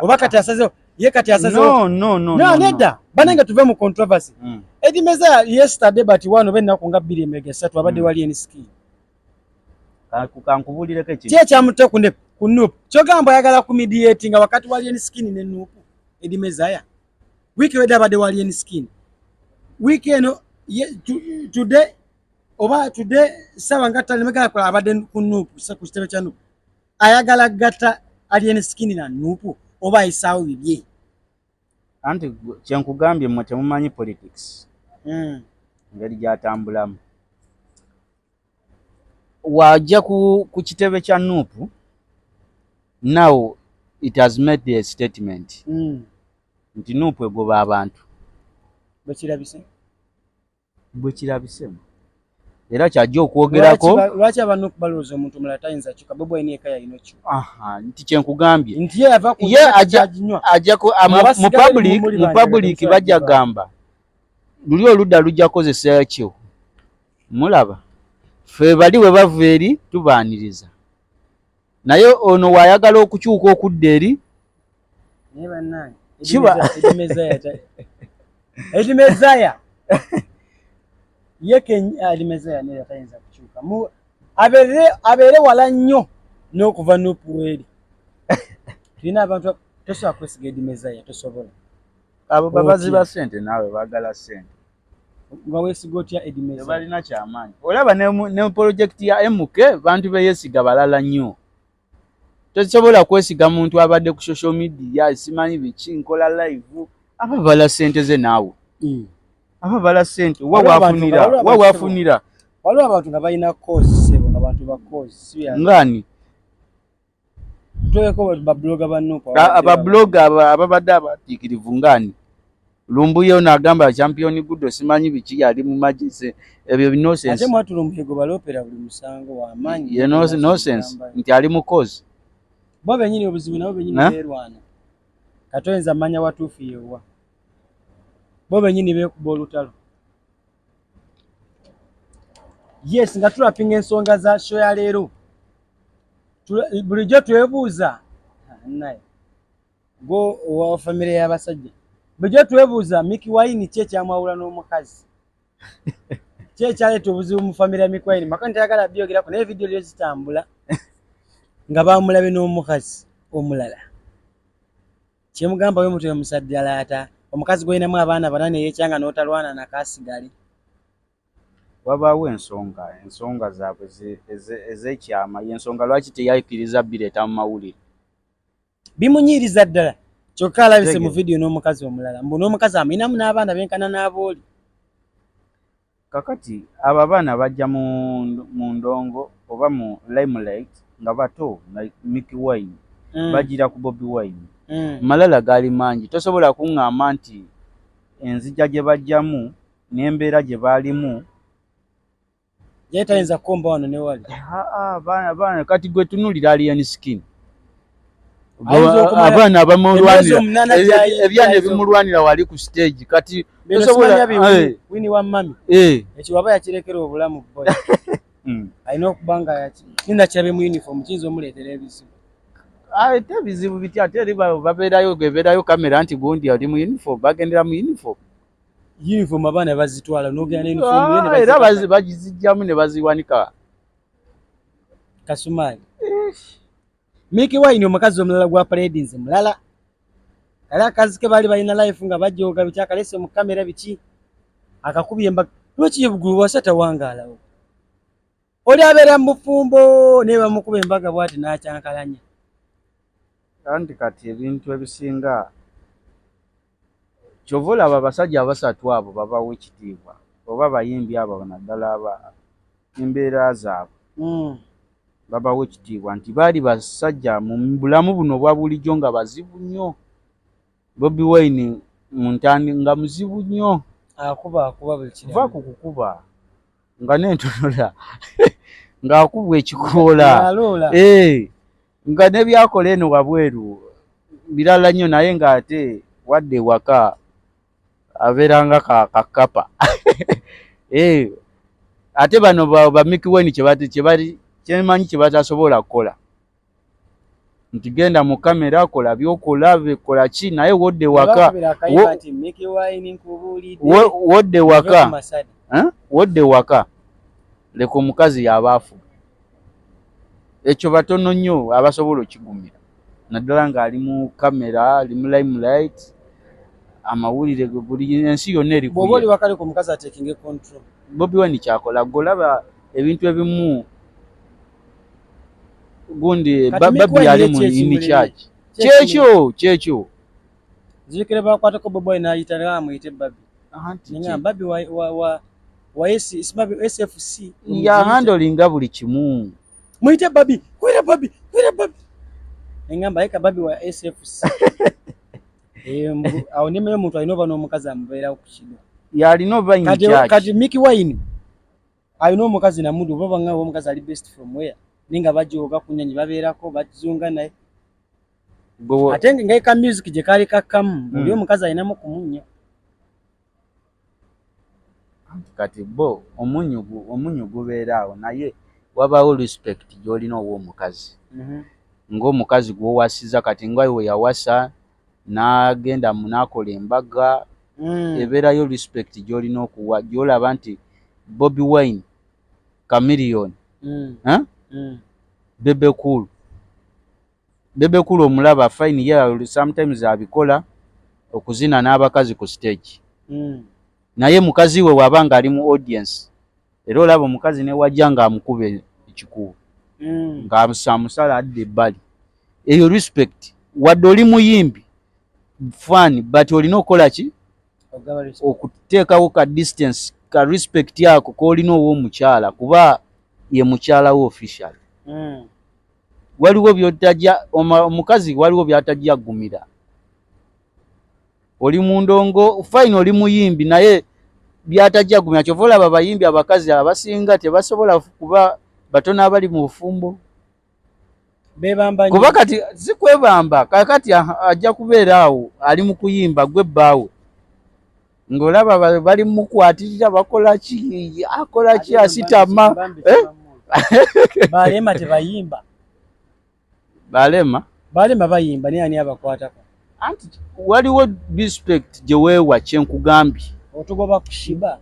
oba kati asazewo ye kati asazewo no nedda banange tuve mu controversy EDDY MEZZAYA yesterday but one oba ennaku nga 2 emege 3 abadde wali enskin kankubulireko ekintu kye kyamutte ku nuupu kyogamba ayagala ku mediate nga wakati wali enskin ne nuupu EDDY MEZZAYA wiiki wedde abadde wali enskin wiiki eno today oba today sawa nga talemegala kola abadde ku nuupu ku kitebe kya nuupu ayagala gatta ali enskin na nuupu oba ayisaawo bibye anti kyenkugambye mmwe temumanyi politics ngeri gyatambulamu wajja ku kitebe kya nuupu now it has made a statement nti nuupu egoba abantu bwekirabisemu era kyajja okwogerako lwaki abanuupu balowooza omuntu mulala tayinza kyuka bobo ayina ekaya ino kyo nti kyenkugambye nti ye ava ku mu public bajja gamba luli oludda lujja kozesa kyo mulaba ffe bali we bava eri tubaaniriza naye ono waayagala okukyuka okudda eri EDDY MEZZAYA ye EDDY MEZZAYA naye tayinza kukyuka abeere wala nnyo n'okuva nuupu weeri tulina abantu tosobola kwesiga EDDY MEZZAYA tosobola abo babazi ba ssente naawe baagala ssente nga weesiga otya EDDY MEZZAYA balina kyamaanyi olaba ne projekiti ya MK bantu beyeesiga balala nnyo tosobola kwesiga muntu abadde ku social media simanyi biki nkola live ababala ssente ze naawe ababala ssente wa waafunira waliwo abantu nga balina kozi sebo nga bantu ba kozi ngani toyeko babloga banuupu ababloga ababadde abatiikirivu ngani lumbuye n'agamba champion gudo simanyi biki yali mu magise ebyo nonsense ate mwatu lumbuye go balopera buli musango wa manyi nonsense nti ali mu cause bo benyini obuzibu nabo benyini beerwana katoyinza manya watuufu yewa bo benyini beekuba olutalo yes nga tulapinga ensonga za show ya leero bulijjo twebuuza naye go wa famire y'abasajja bulijjo twebuuza Miki Wine kye kyamwawula n'omukazi kye kyaleeta obuzibu mu famire ya Miki Wine maka ntayagala byogerako naye vidiyo lyo zitambula nga bamulabe n'omukazi omulala kyemugamba we mutwe musaddalaata omukazi gweyinamu abaana banane yeekyanga n'otalwana nakasigale wabaawo ensonga zaabwe ez'ekyama y'ensonga lwaki teyakkiriza bireeta mu mawulire bimunyiriza ddala kyokka alabise mu vidiyo n'omukazi omulala mbu n'omukazi amuyinamu n'abaana benkana n'abooli kakati abo abaana bajja mu ndongo oba mu limelight nga bato Miki Wine bagira ku Bobi Wine malala gaali mangi tosobola kuŋŋamba nti enzija gye bajjamu n'embeera gye baalimu ye tayinza kukomba wano ne wali baana kati gwe tunuulira alien skin abaana abamulwanira ebyana ebimulwanira wali ku stage kati tosobola wini wa mami ekyo waba yakirekera obulamu boy alina okuba nga kinda kirabe mu uniform kiyinza omuleetera ebizibu ate ebizibu bitya ate eri bebeerayo kamera nti gundi ali mu uniform bagendera mu uniform abaana bazitwala n'ogenda n'uniform era bagizijjamu ne baziwanika kasumaali Miki Wine omukazi omulala gwa paradise mulala kale akazi ke baali balina life nga bajjooga biki akalese mu kamera biki akakubye embaga lwaki yebugulu wasata wangaalawo oli abeera mu bufumbo naye bamukuba embaga bw'ati n'akyankalanya anti kati ebintu ebisinga kyova olaba abasajja abasatu abo babawo ekitiibwa oba bayimbi abo naddala embeera zaabwe babawo ekitiibwa nti baali basajja mu bulamu buno bwa bulijjo nga bazibu nnyo. Bobi Wine mu ntandi nga muzibu nnyo, akuba buli kimu va ku kukuba nga n'entonola ng'akubwa ekikoola nga n'ebyakola eno wabweru birala nnyo, naye ng'ate wadde ewaka abeera nga kakapa. Ate bano ba Mickey Wine kyemanyi kye batasobola kukola nti genda mu kamera kola byokola bikola ki, naye wodde waka wodde waka leka omukazi yabaafu. Ekyo batono nnyo abasobola okigumira naddala ng'ali mu kamera, ali mu limelight, amawulire buli ensi yonna eri kuye. Bw'oba oli wakale ku mukazi ateekinge control. Bobi Wine kyakola golaba ebintu ebimu gundi babbi yali mu ini charge kyekyo zikire bakwatako Bobi Wine ayitala amuyite babbi ninga babbi wa SFC ya handlinga buli kimu muyite babbi kwira babbi ninga mbayeka babbi wa SFC awo nimeyo muntu alina oba n'omukazi amubeera okukido yalina oba ini charge kati Mickey Wine alina omukazi namudu oba nga omukazi ali best from where ninga bajoga kunyanyi babeerako bazunga naye ate ngaika music gye kali kakkamu buli omukazi alinamu kumunya kati bo omunyu gubeeraawo naye wabaawo respect gy'olina ow'omukazi ng'omukazi gw'owasiza kati nga we yawasa n'agenda n'akola embaga ebeerayo respect gy'olina okuwa gy'olaba nti Bobi Wine Chameleone Bebe Cool omulaba fine ye sometimes abikola okuzina n'abakazi ku stage naye mukazi we wabanga ali mu audience era olaba omukazi ne wajja ng'amukuba ekikuubo ng'amusala adde ebbali eyo respect wadde oli muyimbi fani but olina okukola ki okuteekawo ka distance ka respect yako k'olina ow'omukyala kuba ye mukyala we official. Waliwo byotajja omukazi waliwo byatajja gumira oli mundongo fine oli muyimbi naye byatajja gumira kyova olaba abayimbi abakazi abasinga tebasobola kuba batono abali mu bufumbo kuba kati zikwebamba kakati ajja kubeera awo ali mu kuyimba gwe bbaawe ng'olaba bali mukwatirira bakola ki akola ki asitama balema tebayimba balema bayimba naye ani abakwatako anti waliwo respect gye weewa kyenkugambye otugoba kushiba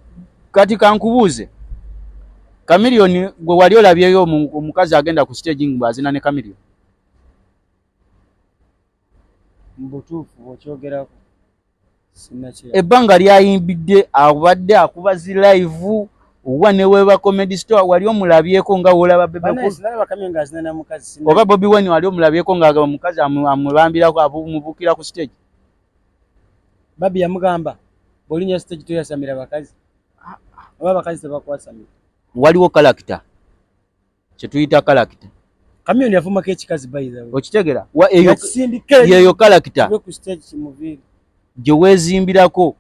kati kankubuuze Chameleone gwe wali olabyeyo omukazi agenda ku stage ng'azina ne Chameleone mbutuufu okyogerako ebbanga lyayimbidde abadde akuba zi live owa ne weeba comedy store wali omulabyeko nga wolaba Bebe oba Bobi Wine wali omulabyeko nga omukazi amulambirako amubukira ku stage babi yamugamba bolinya stage toyasamira bakazi oba abakazi tebakwasamira waliwo character kye tuyita character Chameleone yafumako ekikazi by the way okitegera eyo character ku stage kimuviri gye weezimbirako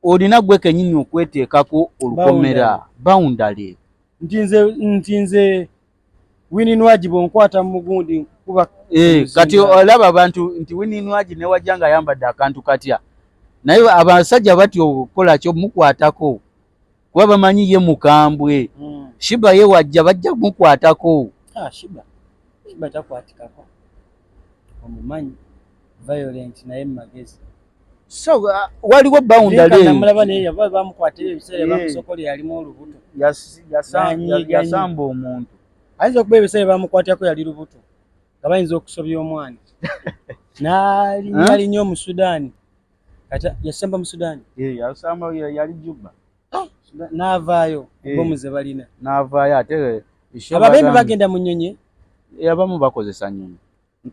olina gwe kennyini okweteekako olukomera boundary nti nze wininwaji bwonkwata mu mugundi kuba kati olaba abantu nti wininwaji ne wajja nga ayambadde akantu katya naye abasajja batyo okukola kyo mukwatako kuba bamanyi ye mukambwe Shiba ye wajja bajja mukwatako Shiba takwatikako omumanyi violent naye magezi so waliwo boundary namulaba naye yava bamukwatira ebiseera bamusokole yalimu olubuto yasamba omuntu ayinza okuba ebiseera bamukwatako yali lubuto nga bayinza okusobya omwana n'alinnyo mu Sudaani kata yasamba mu Sudaani yasamba yali Juba n'avaayo bomu ze balina n'avaayo ate ababembe bagenda mu nnyonyi abamu bakozesa nnyonyi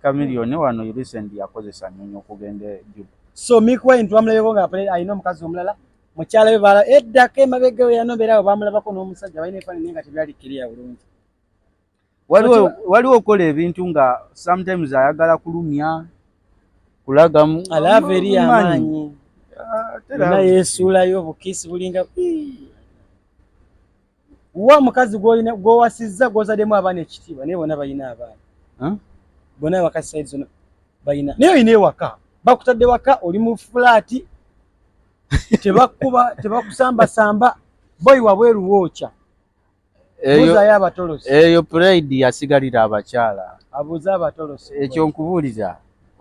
Chameleone wano recent yakozesa nnyonyi okugenda Juba so Mickey Wine twamulabeko nga alina omukazi omulala mukyala we bala eddako emabega we yanobeerawo bamulabako n'omusajja balina efaananyi nga tebyali kiriya bulungi waliwo okola ebintu nga sometimes ayagala kulumya kulaga alava eri amaanyi na yesuulayo obukisi bulinga wa mukazi gwowasizza gwozaddemu abaana ekitiibwa naye bona balina abaana bona wakati saidi zona balina naye olina ewaka bakutadde waka oli mu fulaati tebakuba tebakusambasamba boyi wabweru wookya buuzayo abatolosi eyo pride yasigalira abakyala abuuza abatolosi ekyo nkubuulira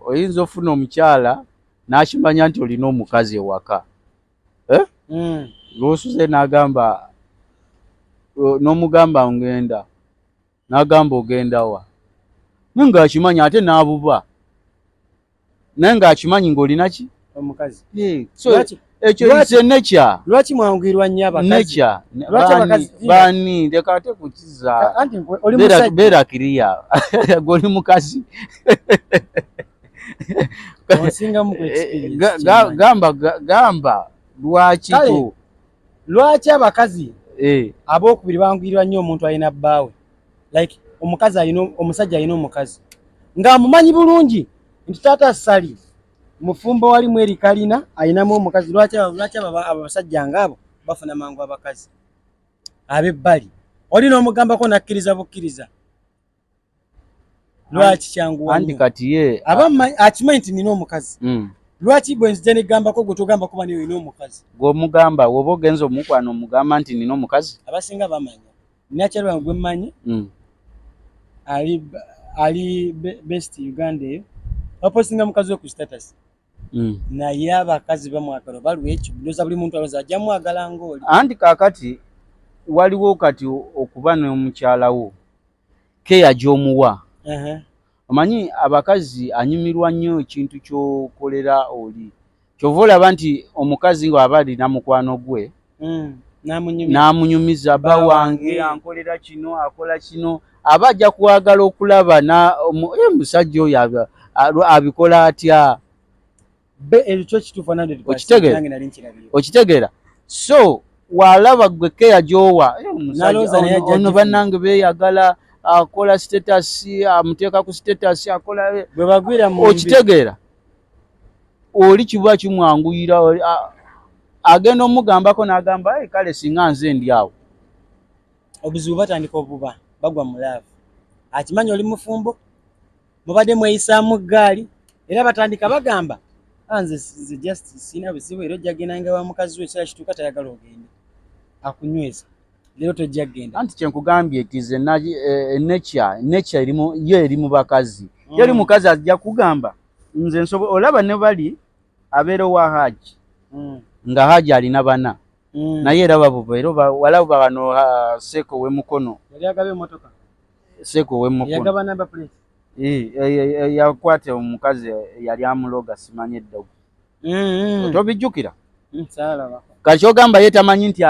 oyinza ofuna omukyala n'akimanya nti olina omukazi ewaka lw'osuze n'agamba n'omugamba ngenda n'agamba ogenda wa naye ng'akimanyi ate n'abuba naye ng'akimanyi ng'olina ki omukazi ekyo ise nekya lwaki mwangwirwa nnyo abakazi nekya lwaki abakazi bani ndeka ate kukiza anti oli musajja beera kiriya gw'oli mukazi onsingamu ku experience gamba lwakiko lwaki abakazi abookubiri bangwirwa nnyo omuntu alina bbaawe like omukazi alina omusajja alina omukazi ng'amumanyi bulungi nti taata sali mufumbo wali mweri kalina ayinamu omukazi lwaki abasajja ngaabo bafuna mangu abakazi ab'ebbali oli n'omugambako nakkiriza bukkiriza lwaki kyanguwa andi kati ye akimanyi nti nina omukazi lwaki bwe nzija negambako gwe togamba kuba niyo olina omukazi gw'omugamba woba ogenza omukwana omugamba nti nina omukazi abasinga bamanya ninakyalwa gwe mmanyi ali best Uganda eyo baposinga mukazi we ku status naye abakazi bamwagala balwekyo ndoza buli muntu aloza ajja mwagala ng'oli anti kaakati waliwo kati okuba n'omukyala wo keya gy'omuwa omanyi abakazi anyumirwa nnyo ekintu ky'okolera oli kyova olaba nti omukazi ng'aba alina mukwano gwe n'amunyumiza bba wange ankolera kino akola kino aba ajja kwagala okulaba musajja oyo abikola atya okitegeera so walaba gwe keya gy'owa ono bannange beeyagala akola status amuteeka ku status akola okitegeera oli kiba kimwanguyira agenda omugambako n'agamba kale singa nze ndi awo obuzibu batandika obuba bagwa mu laavu akimanyi oli mufumbo mubadde mweyisaamu ggaali era batandika bagamba nze just sina buzibu era ojja gendanga wa mukazi we ekiseera kituuka tayagala ogende akunyweza leero tojja kgenda anti kyenkugambye tize nature eri mu bakazi yali mukazi ajja kugamba nze nsobola olaba ne bali abeera owa haji nga haji alina bana naye era babubeera walaba bano seeko w'emukono yali agaba emmotoka seeko w'emukono yagaba number plate yakwata omukazi yali amuloga simanyi eddogo otobijjukira kati ogamba ye tamanyi nti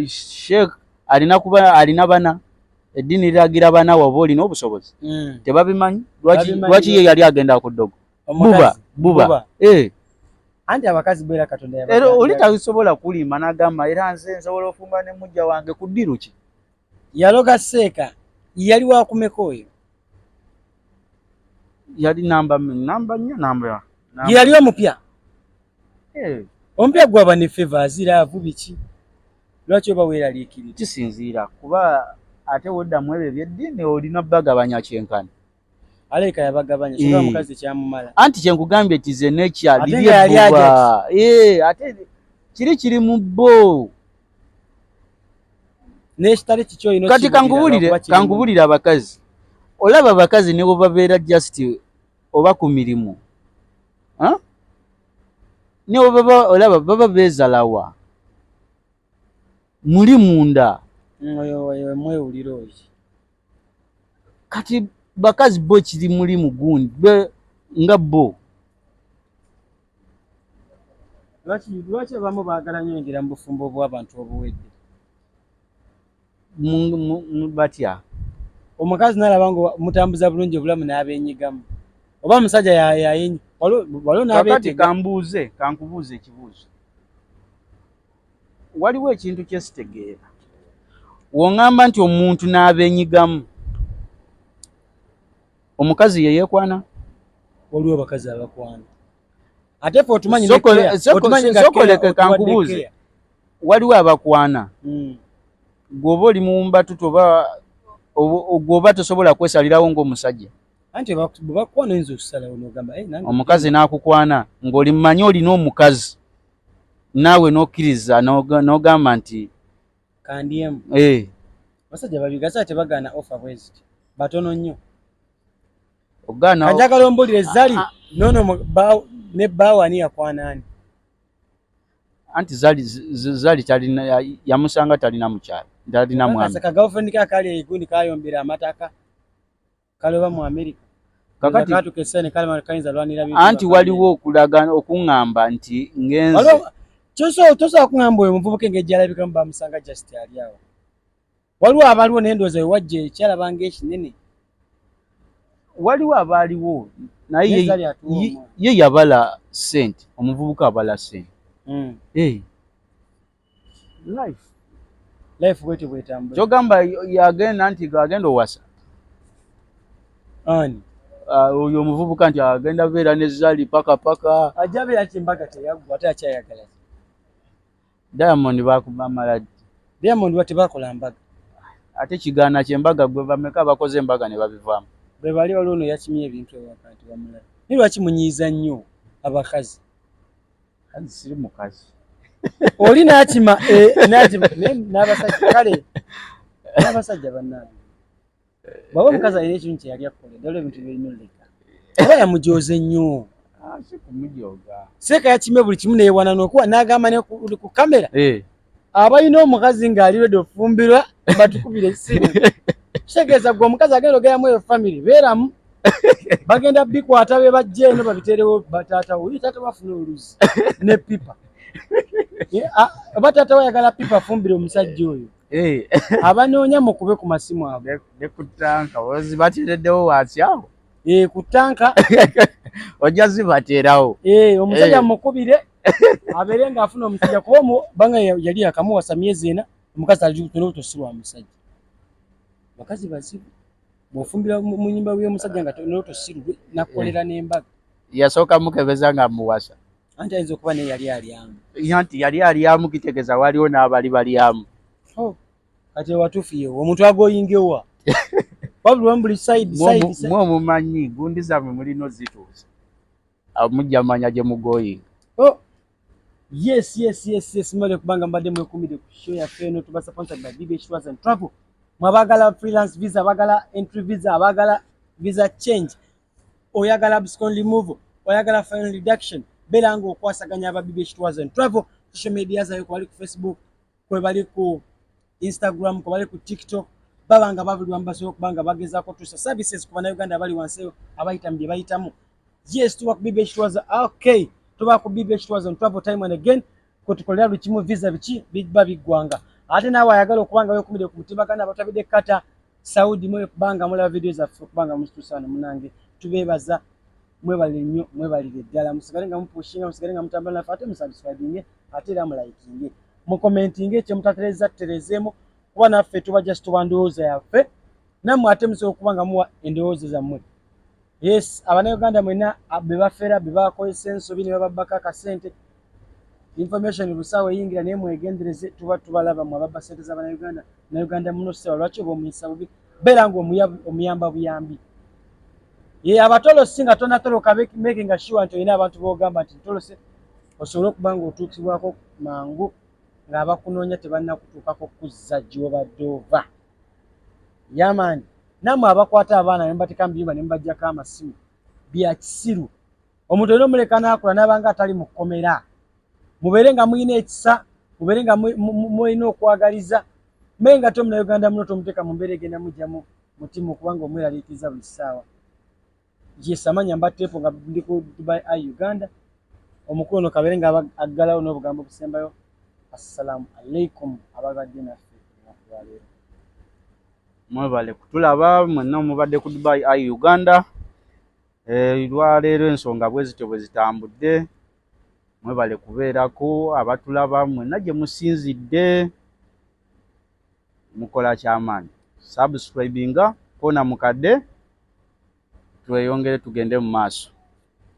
sheekh alina kuba alina bana eddiini liragira bana waba olina obusobozi tebabimanyi lwaki ye yali agenda ku ddogo buba anti abakazi bwera katonda era oli tasobola kulimba n'agamba era nze nsobola ofumba ne mujja wange ku ddiru ki yaloga seeka yali wakumeka oyo yali namba nnyo namba yali omupya omupya gwaba ne favors laavu biki lwaki oba weeraliikirira kisinziira kuba ate woddamu ebyo ebyeddiini olina bagabanya kyenkana aleka yabagabanya kyokka mukazi kyamumala anti kyenkugambye tize nekyaliryebuba ate kiri mu bbo nekitali kikyo ino kati kankubulire abakazi olaba abakazi ne babeera just oba ku mirimu ne olaba baba beezalawa muli munda mwewulira oyo kati bakazi bo kiri muli mugundi nga bo lwaki abamu baagala nnyo engera mu bufumbo bw'abantu obuwedde batya omukazi nalaba nga mutambuza bulungi obulamu n'abenyigamu oba omusajja yayenyi waliwo n'abeetega kankubuuze ekibuuzo waliwo ekintu kyesitegeera wongamba nti omuntu n'abenyigamu omukazi ye yeekwana waliwo abakazi abakwana ate fe otumanyi sokoleke kankubuuze waliwo abakwana gwoba oli muwumbatu gwoba tosobola kwesalirawo ng'omusajja anti bwebakwana oyinza okusalawo nogamba omukazi n'akukwana ng'oli mmanyi olina omukazi naawe n'okkiriza n'ogamba nti kandyemu abasajja babigasa tebagaana offer bweziti batono nnyo kanjagala ombulire zali nono ne bawani yakwanaani anti zali talina yamusanga talina mukyala talina mwami kagavumenti kakali eigundi kayombera amataka kaloba mu America kakati kayinza lwanira bintu anti waliwo okulagana okuŋŋamba nti ngenze tosobola kuŋŋamba oyo muvubuka engeri alabikamu bamusanga just ali awo waliwo n'endowooza we wajja ekyalabanga ekinene waliwo abaaliwo naye ye yabala ssente omuvubuka abala ssente life bwete bwetambula kyogamba yagenda nti agenda owasa ani oyo omuvubuka nti agenda beera ne zali paka ajja beera kimbaga teyaggwa ate akyayagala Diamond bakubamala Diamond batebakola mbaga ate kigaana kyembaga gwe bameka bakoze embaga ne babivaamu bwe bali waliwo ono yakimye ebintu ewakati bamulaba naye lwaki munyiiza nnyo abakazi kazi siri mukazi oli n'akima n'abasajja kale n'abasajja bannange bwaba omukazi alina ekintu kyeyali akkola ddala ebintu birina oleka oba yamujooze nnyo si kumujooga seeka yakimye buli kimu neewana n'okuba n'agamba ne ku kamera abalina omukazi ng'ali redde ofumbirwa batukubira essimu kitegeeza gwe omukazi agenda ogeramu eyo famire beeramu bagenda bikwata be bajja eno babiteerewo bataatawo taata bafuna oluzi ne pipa oba taata wayagala pipa afumbire omusajja oyo abanoonya mukube ku masimu abo ne ku ttanka zibateereddewo wansi awo ku ttanka ojja zibateerawo omusajja mukubire abeere ng'afuna omusajja kuba banga yali yakamuwasa myezi ena omukazi alitonosirwa musajja bakazi bazibu bw'ofumbira mu nnyumba y'omusajja nga tosirwe nakukolera n'embaga yasooka mukebeza nga muwasa anti ayinza okuba naye yali alyamu anti yali alyamu kitegeeza waliwo n'abali balyamu kati watuufiyewo omuntu agoyingewa wabula buli mwe omumanyi gundi zammwe mulina ozituuza mujja manya gye mugoyinga yes mwale kubanga mbadde mwekumire ku show yaffe eno tuba sponsored by BBH Tours and Travel mwabagala freelance visa abagala entry visa abagala visa change oyagala abscond remove oyagala final reduction beera ng'okwasaganya aba BBH Tours and Travel social media zayo kwali ku Facebook kwe bali ku Instagram kwe bali ku TikTok babanga babulwa mbaso kubanga bagezaako tusa services ku bannayuganda abali wansi abayita mu bye bayitamu yes tuba ku BBH Tours okay tuba ku BBH Tours and Travel time and again kutukolera lukimu visa biki biba biggwanga ate naawe ayagala okubanga wekumire ku mutimbagana abatabidde kata Saudi mwe kubanga mulaba video zaffe kubanga musitusaana munange tubeebaza mwebalire nnyo mwebalire ddala musigale nga mupushinga musigale nga mutambula naffe ate musubscribinge ate era mulayikinge mukomentinge ekyemutatereza tuterezeemu kuba naffe tuba just tuba ndowooza yaffe nammwe ate musobola okubanga muwa endowooza zammwe yes abannayuganda mwenna be bafera be bakozesa ensobi ne bababbako akasente information busawe yingira naye mwegendereze tuba tubalaba mu ababba sente z'abannayuganda nayuganda muno sewa lwaki oba omuyisa bubi beera ng'omuyamba buyambi abatolosi nga tonatoloka making sure nti olina abantu boogamba nti ntolose osobole okuba nga otuukibwako mangu ng'abakunoonya tebannakutuukako kuzza gy'obadde ova yamaani nammwe abakwata abaana ne mubateeka mu biyumba ne mubaggyako amasimu bya kisiru omuntu olina omuleka n'akula n'abanga atali mu kkomera mubeere nga muyina ekisa mubeere nga mulina okwagaliza mbeere nga te omunayuganda muno tomuteeka mu mbeera egenda mugyamu mutima okubanga omweraliikiriza buli ssaawa yesamanya mbatteepo nga ndi ku Dubai Eye Uganda omukulu ono kabeere nga aggalawo n'obugambo obusembayo assalamu alaikum ababadde naffe nakubalero mwebale kutulaba mwenna omubadde ku Dubai Eye Uganda lwaleero ensonga bwezityo bwe zitambudde mwebale kubeerako abatulaba mwenna gye musinzidde mukola kyamaanyi subscribinga kona mukadde tweyongere tugende mu maaso.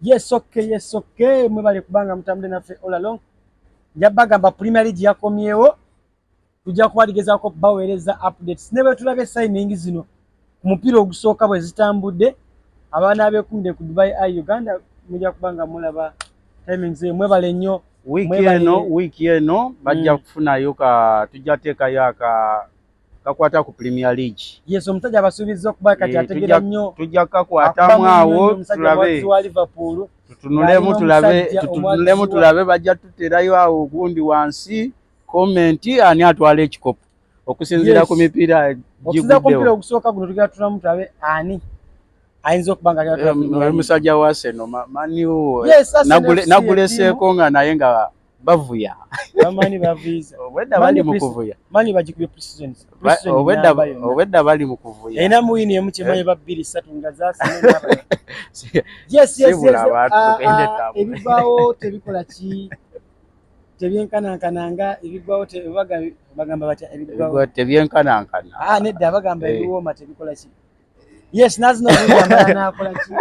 Yes okay mwebale kubanga mutambule naffe all along. Njabagamba Premier League yakomyewo, tujja kubaligezako baweereza updates ne bwe tulabe signing zino ku mupiira ogusooka bwe zitambudde. Abaana abeekumide ku Dubai Eye Uganda mujja kubanga mulaba timings mwebale nnyo. Wiki eno bajja kufunayo tujja teekayo kakwata ku Premier League. Yes, omusajja abasuubizza okuba kati ategera nnyo. Tujja kakwatamu awo tulabe. Wa Liverpool. Tutunulemu tulabe bajja tuterayo awo gundi wansi comment ani atwala ekikopo okusinziira ku mipiira giguddewo. Okusinziira ku mupiira ogusooka guno tugenda tulamu tulabe ani ayinza okubanga musajja wa Arsenal maniwo naguleseeko nga naye nga bavuya. Bamani baviza. Obwedda bali mu kuvuya. Mani bagikubye precision. Obwedda bali mu kuvuya. Ena muwini emu kimanyi ba 2-3 nga zaasina. Yes. Ebibaawo tebikola ki? Tebyenkanankananga ebibaawo bagamba batya ebibaawo. Tebyenkanankana. Nedda bagamba ebiwooma tebikola ki? Yes, nazino bagamba nakola ki?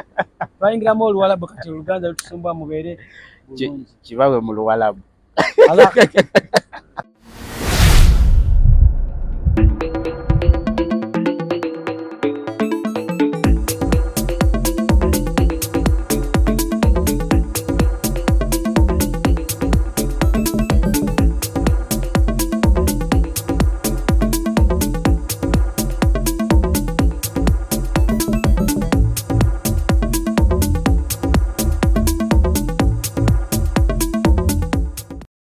Twayingiramu Oluwalabu kati Oluganda lutusumbwa mubeere. Kibawe mu Luwalabu.